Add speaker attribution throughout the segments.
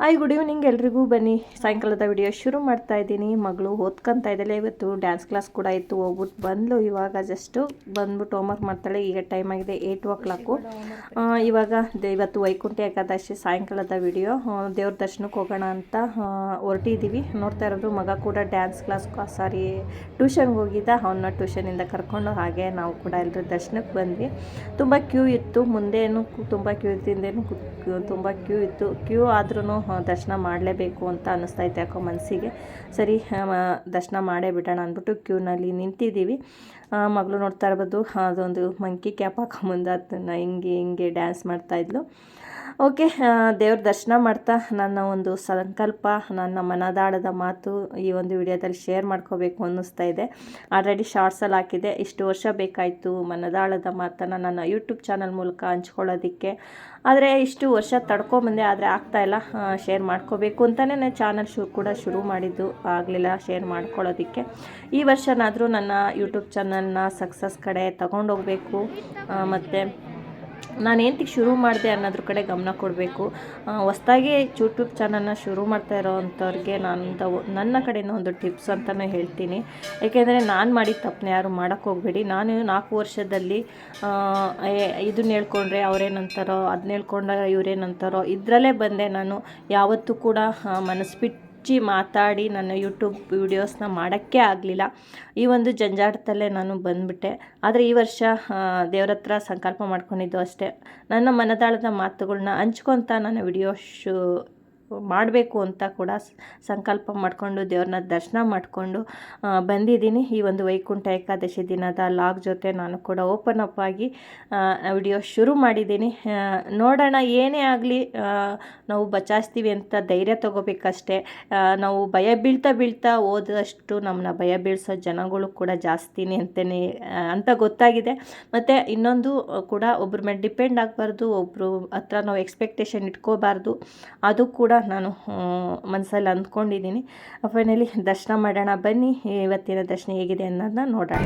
Speaker 1: Hi good evening ಎಲ್ರಿಗೂ. ಬನ್ನಿ ಸಾಯಂಕಾಲದ ವಿಡಿಯೋ ಶುರು ಮಾಡ್ತಾ ಇದ್ದೀನಿ. ಮಗಳು ಓದ್ಕೊತಾ ಇದ್ದಾಳೆ. ಇವತ್ತು ಡ್ಯಾನ್ಸ್ ಕ್ಲಾಸ್ ಕೂಡ ಇತ್ತು. ಹೋಗ್ಬಿಟ್ಟು ಬಂದು ಇವಾಗ ಜಸ್ಟು ಬಂದ್ಬಿಟ್ಟು ಹೋಮ್ವರ್ಕ್ ಮಾಡ್ತಾಳೆ. ಈಗ ಟೈಮ್ ಆಗಿದೆ 8 ಇವಾಗ ಇವತ್ತು ವೈಕುಂಠ ಏಕಾದಶಿ ಸಾಯಂಕಾಲದ ವಿಡಿಯೋ. ದೇವ್ರ ದರ್ಶನಕ್ಕೆ ಹೋಗೋಣ ಅಂತ ಹೊರಟಿದ್ದೀವಿ. ನೋಡ್ತಾ ಇರೋದು ಮಗ ಕೂಡ ಡ್ಯಾನ್ಸ್ ಕ್ಲಾಸ್ ಟ್ಯೂಷನ್ಗೆ ಹೋಗಿದ್ದ. ಅವನ್ನ ಟ್ಯೂಷನಿಂದ ಕರ್ಕೊಂಡು ಹಾಗೆ ನಾವು ಕೂಡ ಎಲ್ಲರೂ ದರ್ಶನಕ್ಕೆ ಬಂದ್ವಿ. ತುಂಬ ಕ್ಯೂ ಇತ್ತು. ಮುಂದೇನು ತುಂಬ ಕ್ಯೂ ಇತ್ತು, ಹಿಂದೇನು ತುಂಬ ಕ್ಯೂ ಇತ್ತು. ಕ್ಯೂ ಆದ್ರೂ ದರ್ಶನ ಮಾಡಲೇಬೇಕು ಅಂತ ಅನ್ನಿಸ್ತಾ ಯಾಕೋ ಮನಸ್ಸಿಗೆ. ಸರಿ ದರ್ಶನ ಮಾಡೇ ಬಿಡೋಣ ಅಂದ್ಬಿಟ್ಟು ಕ್ಯೂನಲ್ಲಿ ನಿಂತಿದ್ದೀವಿ. ಮಗಳು ನೋಡ್ತಾ ಇರ್ಬೋದು, ಅದೊಂದು ಮಂಕಿ ಕ್ಯಾಪ್ ಹಾಕೊಂಬಂದು ಅದನ್ನು ಹಿಂಗೆ ಡ್ಯಾನ್ಸ್ ಮಾಡ್ತಾಯಿದ್ಲು. ಓಕೆ, ದೇವ್ರ ದರ್ಶನ ಮಾಡ್ತಾ ನನ್ನ ಒಂದು ಸಂಕಲ್ಪ, ನನ್ನ ಮನದಾಳದ ಮಾತು ಈ ಒಂದು ವಿಡಿಯೋದಲ್ಲಿ ಶೇರ್ ಮಾಡ್ಕೋಬೇಕು ಅನ್ನಿಸ್ತಾ ಇದೆ. ಆಲ್ರೆಡಿ ಶಾರ್ಟ್ಸಲ್ಲಿ ಹಾಕಿದೆ. ಇಷ್ಟು ವರ್ಷ ಬೇಕಾಯಿತು ಮನದಾಳದ ಮಾತನ್ನು ನನ್ನ ಯೂಟ್ಯೂಬ್ ಚಾನಲ್ ಮೂಲಕ ಹಂಚ್ಕೊಳ್ಳೋದಕ್ಕೆ. ಆದರೆ ಇಷ್ಟು ವರ್ಷ ತಡ್ಕೊಂಬಂದೆ, ಆದರೆ ಆಗ್ತಾಯಿಲ್ಲ. ಶೇರ್ ಮಾಡ್ಕೋಬೇಕು ಅಂತಲೇ ನಾನು ಚಾನಲ್ ಶುರು ಮಾಡಿದ್ದು, ಆಗಲಿಲ್ಲ ಶೇರ್ ಮಾಡ್ಕೊಳ್ಳೋದಕ್ಕೆ. ಈ ವರ್ಷನಾದರೂ ನನ್ನ ಯೂಟ್ಯೂಬ್ ಚಾನಲ್ನ ಸಕ್ಸಸ್ ಕಡೆ ತಗೊಂಡೋಗಬೇಕು. ಮತ್ತು ನಾನೇಂತಿಗೆ ಶುರು ಮಾಡಿದೆ ಅನ್ನೋದ್ರ ಕಡೆ ಗಮನ ಕೊಡಬೇಕು. ಹೊಸ್ದಾಗಿ ಯೂಟ್ಯೂಬ್ ಚಾನಲ್ನ ಶುರು ಮಾಡ್ತಾ ಇರೋವಂಥವ್ರಿಗೆ ನನ್ನ ಕಡೆಯಿಂದ ಒಂದು ಟಿಪ್ಸ್ ಅಂತಲೇ ಹೇಳ್ತೀನಿ. ಏಕೆಂದರೆ ನಾನು ಮಾಡಿದ ತಪ್ಪನ್ನ ಯಾರು ಮಾಡೋಕ್ಕೆ ಹೋಗಬೇಡಿ. ನಾನು 4 ವರ್ಷದಲ್ಲಿ ಇದನ್ನ ಹೇಳ್ಕೊಂಡ್ರೆ ಅವರೇನಂತಾರೋ, ಅದನ್ನ ಹೇಳ್ಕೊಂಡ್ರೆ ಇವರೇನಂತಾರೋ ಇದರಲ್ಲೇ ಬಂದೆ. ನಾನು ಯಾವತ್ತೂ ಕೂಡ ಮನಸ್ಸು ಬಿಟ್ಟು ಮಾತಾಡಿ ನನ್ನ ಯೂಟ್ಯೂಬ್ ವೀಡಿಯೋಸ್ನ ಮಾಡೋಕ್ಕೆ ಆಗಲಿಲ್ಲ. ಈ ಒಂದು ಜಂಜಾಟದಲ್ಲೇ ನಾನು ಬಂದುಬಿಟ್ಟೆ. ಆದರೆ ಈ ವರ್ಷ ದೇವ್ರ ಹತ್ರ ಸಂಕಲ್ಪ ಮಾಡ್ಕೊಂಡಿದ್ದು ಅಷ್ಟೇ, ನನ್ನ ಮನದಾಳದ ಮಾತುಗಳನ್ನ ಹಂಚ್ಕೊತ ನನ್ನ ವಿಡಿಯೋ ಮಾಡಬೇಕು ಅಂತ ಕೂಡ ಸಂಕಲ್ಪ ಮಾಡಿಕೊಂಡು ದೇವ್ರನ್ನ ದರ್ಶನ ಮಾಡಿಕೊಂಡು ಬಂದಿದ್ದೀನಿ. ಈ ಒಂದು ವೈಕುಂಠ ಏಕಾದಶಿ ದಿನದ ಲಾಗ್ ಜೊತೆ ನಾನು ಕೂಡ ಓಪನ್ ಅಪ್ ಆಗಿ ವಿಡಿಯೋ ಶುರು ಮಾಡಿದ್ದೀನಿ. ನೋಡೋಣ, ಏನೇ ಆಗಲಿ ನಾವು ಬಚಾಯಿಸ್ತೀವಿ ಅಂತ ಧೈರ್ಯ ತೊಗೋಬೇಕಷ್ಟೇ. ನಾವು ಭಯ ಬೀಳ್ತಾ ಹೋದಷ್ಟು ನಮ್ಮನ್ನ ಭಯ ಬೀಳ್ಸೋ ಜನಗಳು ಕೂಡ ಜಾಸ್ತಿನೇ ಅಂತ ಗೊತ್ತಾಗಿದೆ. ಮತ್ತು ಇನ್ನೊಂದು ಕೂಡ ಒಬ್ಬರ ಮೇಲೆ ಡಿಪೆಂಡ್ ಆಗಬಾರ್ದು, ಒಬ್ಬರು ಹತ್ರ ನಾವು ಎಕ್ಸ್ಪೆಕ್ಟೇಷನ್ ಇಟ್ಕೋಬಾರ್ದು. ಅದು ಕೂಡ ನಾನು ಮನಸ್ಸಲ್ಲಿ ಅಂದ್ಕೊಂಡಿದ್ದೀನಿ. ಫೈನಲಿ ದರ್ಶನ ಮಾಡೋಣ ಬನ್ನಿ. ಇವತ್ತಿನ ದರ್ಶನ ಹೇಗಿದೆ ಅನ್ನೋದನ್ನ ನೋಡೋಣ.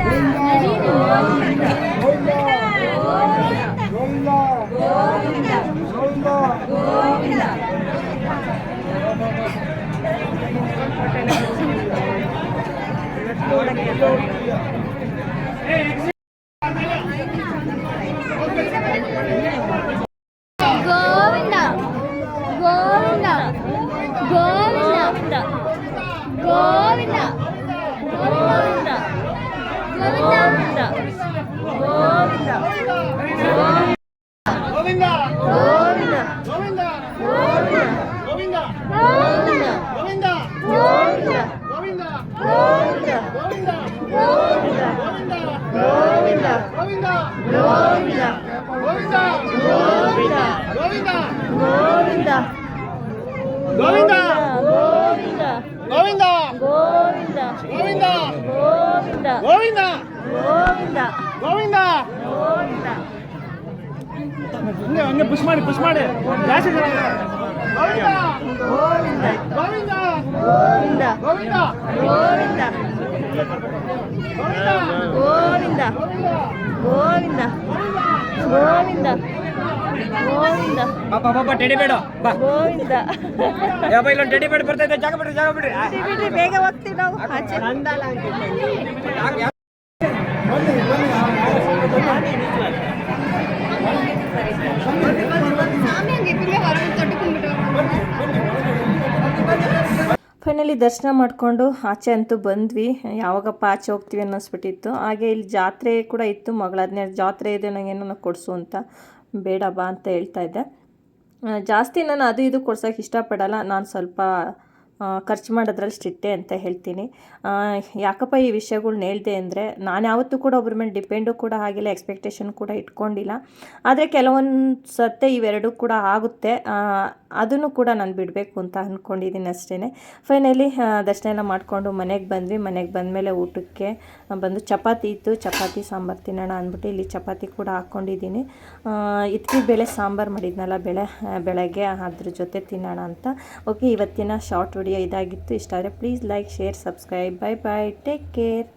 Speaker 2: ಪುಷ್ ಮಾಡಿ ಜಾಸ್ತಿ ಪಾಪ ಟೆಡಿ ಬೇಡ ಇಲ್ಲೊಂದು ಟೆಡಿ ಬೇಡ ಬರ್ತೈತೆ. ಜಾಗ ಬಿಡ್ರಿ
Speaker 1: ಬೇಗ ಹೋಗ್ತೀವಿ ನಾವು ಆಚೆ. ಫೈನಲಿ ದರ್ಶನ ಮಾಡಿಕೊಂಡು ಆಚೆ ಅಂತೂ ಬಂದ್ವಿ. ಯಾವಾಗಪ್ಪ ಆಚೆ ಹೋಗ್ತೀವಿ ಅನ್ನಿಸ್ಬಿಟ್ಟಿತ್ತು. ಹಾಗೆ ಇಲ್ಲಿ ಜಾತ್ರೆ ಕೂಡ ಇತ್ತು. ಮಗಳಾದ್ನೇ ಜಾತ್ರೆ ಇದೆ, ನನಗೇನೋ ಕೊಡಿಸು ಅಂತ. ಬೇಡ ಬಾ ಅಂತ ಹೇಳ್ತಾ ಇದ್ದೆ. ಜಾಸ್ತಿ ನಾನು ಅದು ಇದು ಕೊಡ್ಸೋಕೆ ಇಷ್ಟಪಡಲ್ಲ. ನಾನು ಸ್ವಲ್ಪ ಖರ್ಚು ಮಾಡೋದ್ರಲ್ಲಿ ಸ್ಟ್ರಿಕ್ಟೇ ಅಂತ ಹೇಳ್ತೀನಿ. ಯಾಕಪ್ಪ ಈ ವಿಷಯಗಳ್ನ ಹೇಳಿದೆ ಅಂದರೆ, ನಾನು ಯಾವತ್ತೂ ಕೂಡ ಒಬ್ಬರ ಮೇಲೆ ಡಿಪೆಂಡು ಕೂಡ ಆಗಿಲ್ಲ, ಎಕ್ಸ್ಪೆಕ್ಟೇಷನ್ ಕೂಡ ಇಟ್ಕೊಂಡಿಲ್ಲ. ಆದರೆ ಕೆಲವೊಂದು ಸತ್ತೆ ಇವೆರಡೂ ಕೂಡ ಆಗುತ್ತೆ. ಅದನ್ನು ಕೂಡ ನಾನು ಬಿಡಬೇಕು ಅಂತ ಅಂದ್ಕೊಂಡಿದ್ದೀನಿ ಅಷ್ಟೇ. ಫೈನಲಿ ದರ್ಶನ ಎಲ್ಲ ಮಾಡಿಕೊಂಡು ಮನೆಗೆ ಬಂದ್ವಿ. ಮನೆಗೆ ಬಂದಮೇಲೆ ಊಟಕ್ಕೆ ಬಂದು ಚಪಾತಿ ಇತ್ತು, ಚಪಾತಿ ಸಾಂಬಾರು ತಿನ್ನೋಣ ಅಂದ್ಬಿಟ್ಟು ಇಲ್ಲಿ ಚಪಾತಿ ಕೂಡ ಹಾಕ್ಕೊಂಡಿದ್ದೀನಿ. ಇದ್ಕಿ ಬೇಳೆ ಸಾಂಬಾರು ಮಾಡಿದ್ನಲ್ಲ ಬೆಳಗ್ಗೆ, ಅದ್ರ ಜೊತೆ ತಿನ್ನೋಣ ಅಂತ. ಓಕೆ, ಇವತ್ತಿನ ಶಾರ್ಟ್ ವಿಡಿಯೋ ಇದಾಗಿತ್ತು. ಇಷ್ಟ ಆದರೆ please like, share, subscribe. Bye bye, take care.